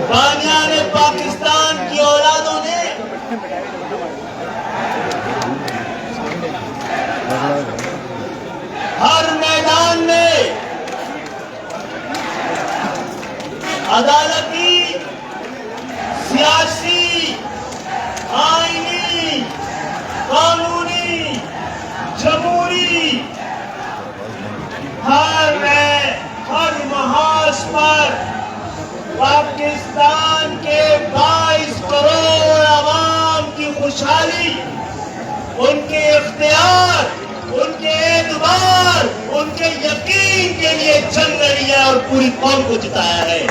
बानियाने पाकिस्तान की औलादों ने हर मैदान में अदालती, सियासी, आईनी, कानूनी, जमहूरी हर महाज पर पाकिस्तान के 22 करोड़ अवाम की खुशहाली, उनके इख्तियार, उनके एतबार, उनके यकीन के लिए जंग लड़ी है और पूरी कौम को जिताया है।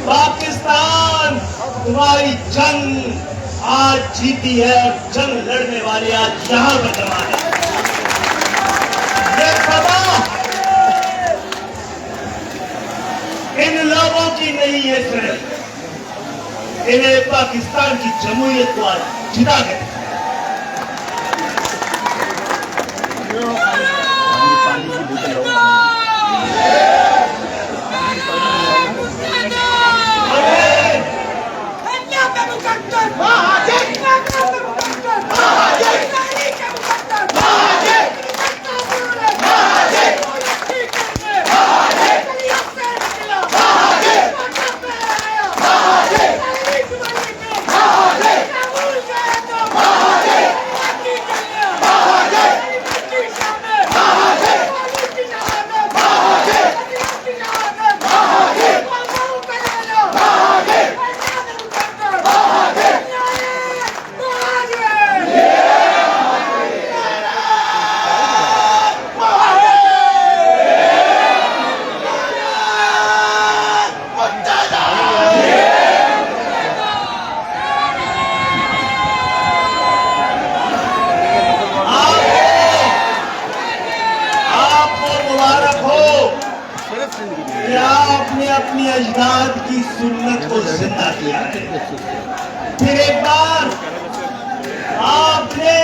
पाकिस्तान तुम्हारी जंग आज जीती है और जंग लड़ने वाले आज यहां पर जमा है। ये सदा इन लोगों की नहीं है, सिर्फ इन्हें पाकिस्तान की जमहूरियत को आज जिता के अपनी अजदाद की सुन्नत को जिंदा किया है। फिर एक बार आपने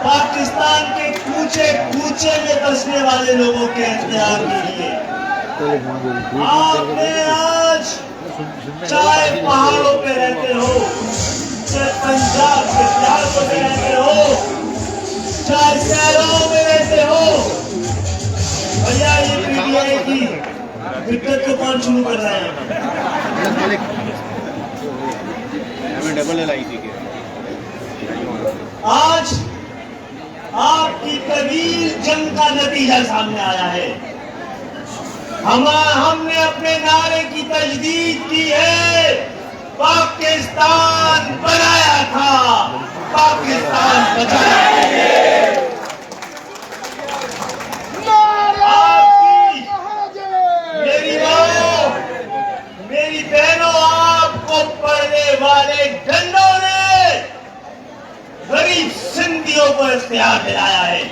पाकिस्तान के कूचे कूचे में बसने वाले लोगों के इख्तियार के लिए आपने आज चाहे पहाड़ों पे रहते हो, चाहे पंजाब के इलाकों में रहते हो, चाहे शहरों में रहते हो, भैया ये पीटीआई की दिक्कत को कौन शुरू कर रहा है? आज आपकी तवील जंग का नतीजा सामने आया है। हमने अपने नारे की तजदीद की है। पाकिस्तान बनाया था, पाकिस्तान बचाया है। आपकी मेरी माओ, मेरी बहनों, आपको पढ़ने वाले डंडों ने गरीब सिंधियों को इख्तियार दिलाया है।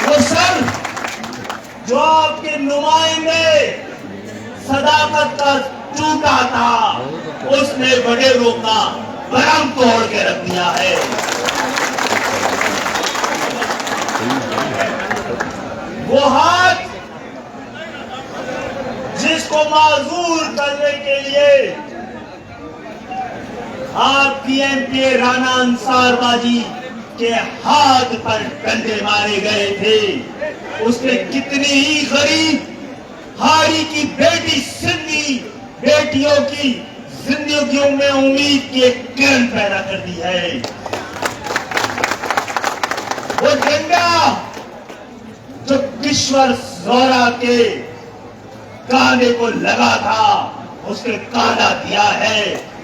वो सर जो आपके नुमाइंदे सदाकत का टूटा था, उसने वडेरों का भरम तोड़ के रख दिया है। वो हाथ जिसको माजूर करने के लिए आपकी एमपी राना अंसारबाजी के हाथ पर डंडे मारे गए थे, उसने कितनी ही गरीब हाड़ी की बेटी सिंधी बेटियों की जिंदगियों में उम्मीद की एक किरण पैदा कर दी है। वो झंडा जो किश्वर जोरा के कांधे को लगा था, उसने कांधा दिया है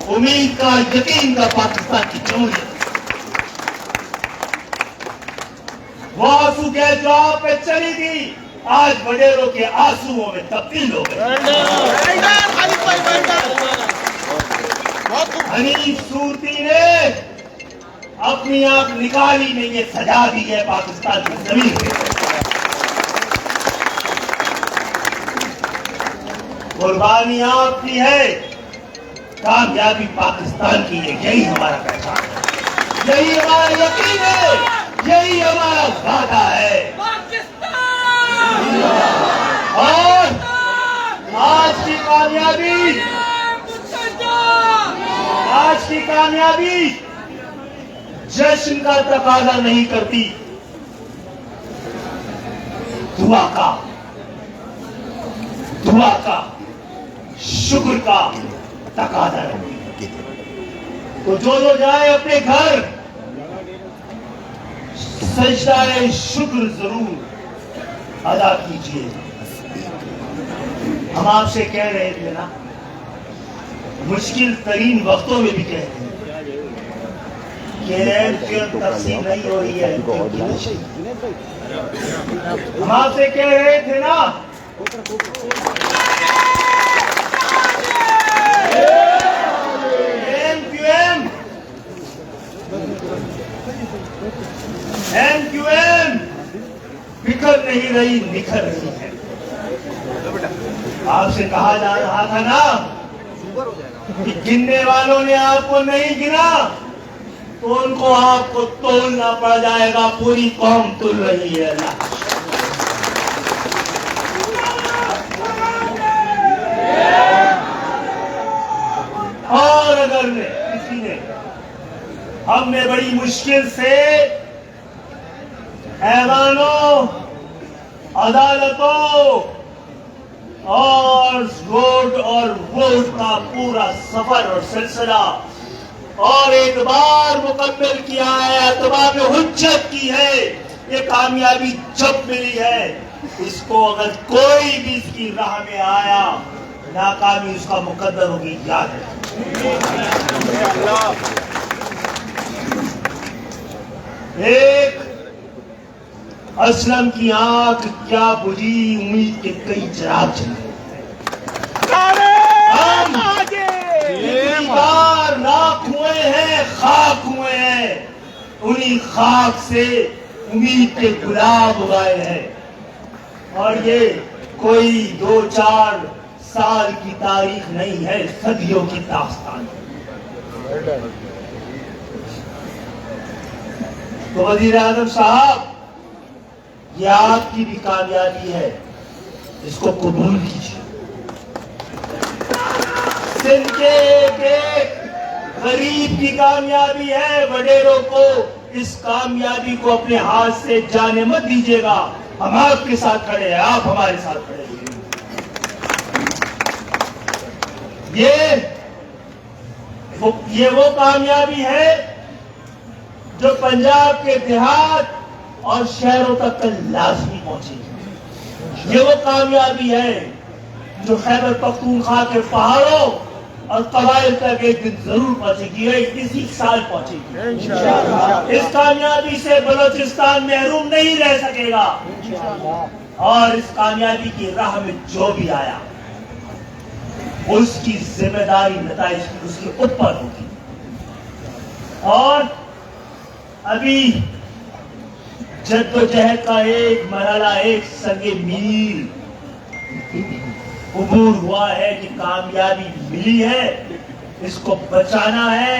उम्मीद का, यकीन का पाकिस्तान की जमहूरियत। वो आंसू क्या जो आप पे चली थी, आज वडेरों के आंसुओं में तब्दील हो गए। हनीफ सूरती ने अपनी आंख निकाली नहीं, ये सजा दी है पाकिस्तान की जमीन पे। कुर्बानी आपकी है, कामयाबी पाकिस्तान की है। यही हमारा पहचान है, यही हमारा यकीन है, यही हमारा वादा है। और आज की कामयाबी जश्न का तकाजा नहीं करती, दुआ का शुक्र का तकाजा है। तो जो जाए अपने घर, सजदाए शुक्र जरूर अदा कीजिए। हम आपसे कह रहे थे ना, मुश्किल तरीन वक्तों में भी कहते हैं कि तकसीम नहीं हो रही है। हम आपसे कह रहे थे ना, एमक्यूएम बिखर नहीं रही, निखर रही है। आपसे कहा जा रहा था ना कि गिनने वालों ने आपको नहीं गिना तो उनको आपको तोलना पड़ जाएगा। पूरी कौम तुल रही है ना। और अगर किसी ने, हमने बड़ी मुश्किल से ऐवानों, अदालतों और रोड और वोट का पूरा सफर और सिलसिला और एतबार मुकम्मल किया है, एतबार में हुज्जत की है। ये कामयाबी जब मिली है, इसको अगर कोई भी इसकी राह में आया, नाकामी उसका मुकद्दर होगी, याद है। एक असलम की आंख क्या बुझी, उम्मीद के कई चिराग जले। हम बार राख हुए हैं, खाक हुए हैं, उन्हीं खाक से उम्मीद के गुलाब उगाए हैं। और ये कोई 2-4 साल की तारीख नहीं है, सदियों की दास्तान। तो वजीर आजम साहब, ये आपकी भी कामयाबी है, इसको कबूल कीजिए। सिंध के एक गरीब की कामयाबी है, वडेरों को इस कामयाबी को अपने हाथ से जाने मत दीजिएगा। हम आपके साथ खड़े हैं, आप हमारे साथ खड़े हैं। ये वो कामयाबी है जो पंजाब के देहात और शहरों तक कल लाजमी पहुंची। ये वो कामयाबी है जो खैबर पख्तूनख्वा के पहाड़ों और कबाइल तक एक दिन जरूर पहुंचेगी, इसी साल पहुंचेगी। इस कामयाबी से बलोचिस्तान महरूम नहीं रह सकेगा और इस कामयाबी की राह में जो भी आया उसकी जिम्मेदारी नताइज उसके ऊपर होगी। और अभी जद्दोजहद का एक मरहला, एक संगे मील उबूर हुआ है कि कामयाबी मिली है, इसको बचाना है,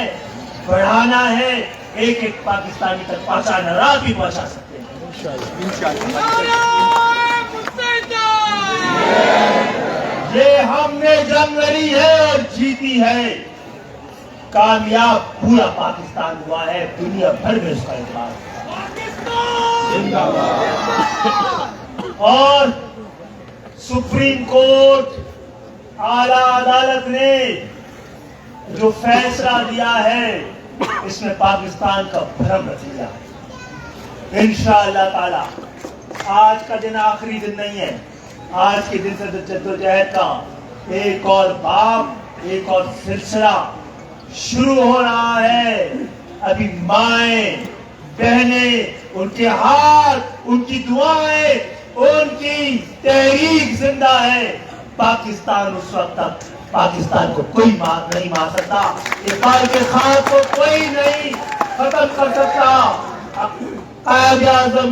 बढ़ाना है, एक एक पाकिस्तानी तक पहुंचाना, रात भी पहुंचा सकते हैं। ये हमने जंग लड़ी है और जीती है, कामयाब पूरा पाकिस्तान हुआ है, दुनिया भर में उसका इकरार। और सुप्रीम कोर्ट, आला अदालत ने जो फैसला दिया है इसमें पाकिस्तान का भ्रम रख दिया है। इंशाअल्लाह ताला आज का दिन आखिरी दिन नहीं है, आज के दिन से जद्दोजहद का एक और बाब, एक और सिलसिला शुरू हो रहा है। अभी माएं, बहनें, उनके हाथ, उनकी दुआएं, उनकी तहरीक जिंदा है। पाकिस्तान उस वक्त तक पाकिस्तान को कोई नहीं मार सकता, इकबाल के खान को कोई नहीं खत्म कर सकता। कायद आजम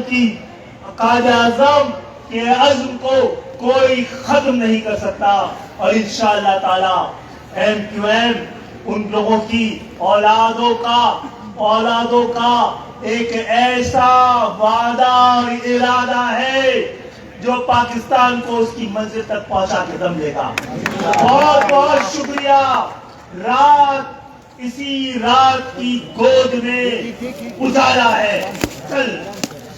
के अज़्म को कोई खत्म नहीं कर सकता। और इंशाअल्लाह ताला MQM उन लोगों की औलादों का एक ऐसा वादा और इरादा है जो पाकिस्तान को उसकी मंजिल तक पहुंचा के दम लेगा। बहुत बहुत शुक्रिया। इसी रात की गोद में उजाला है, कल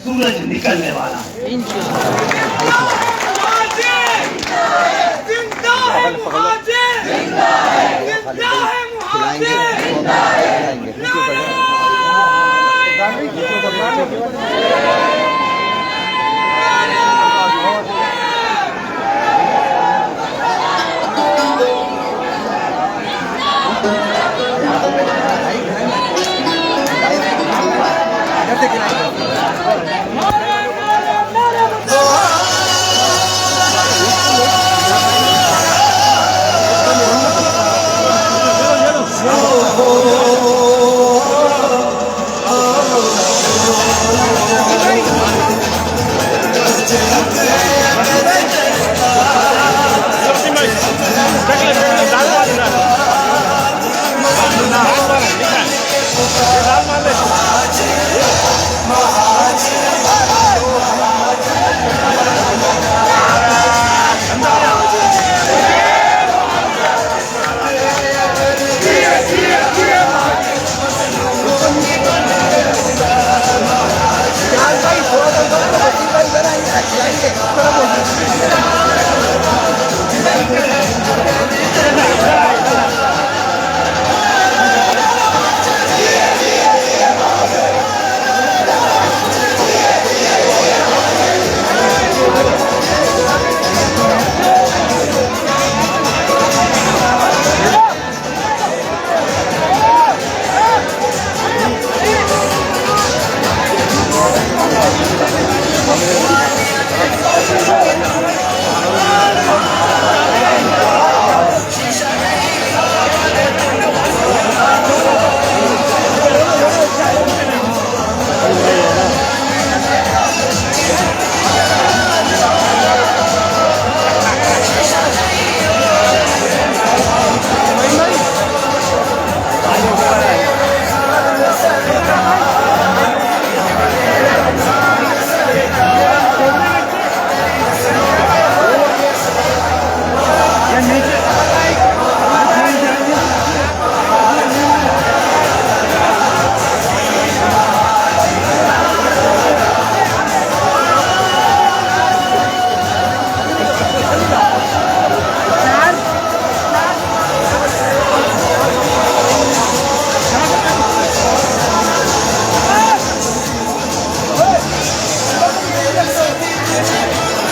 सूरज निकलने वाला है। जिंदा है मुहाजिर, जिंदा है मुहाजिर। Oh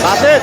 बासित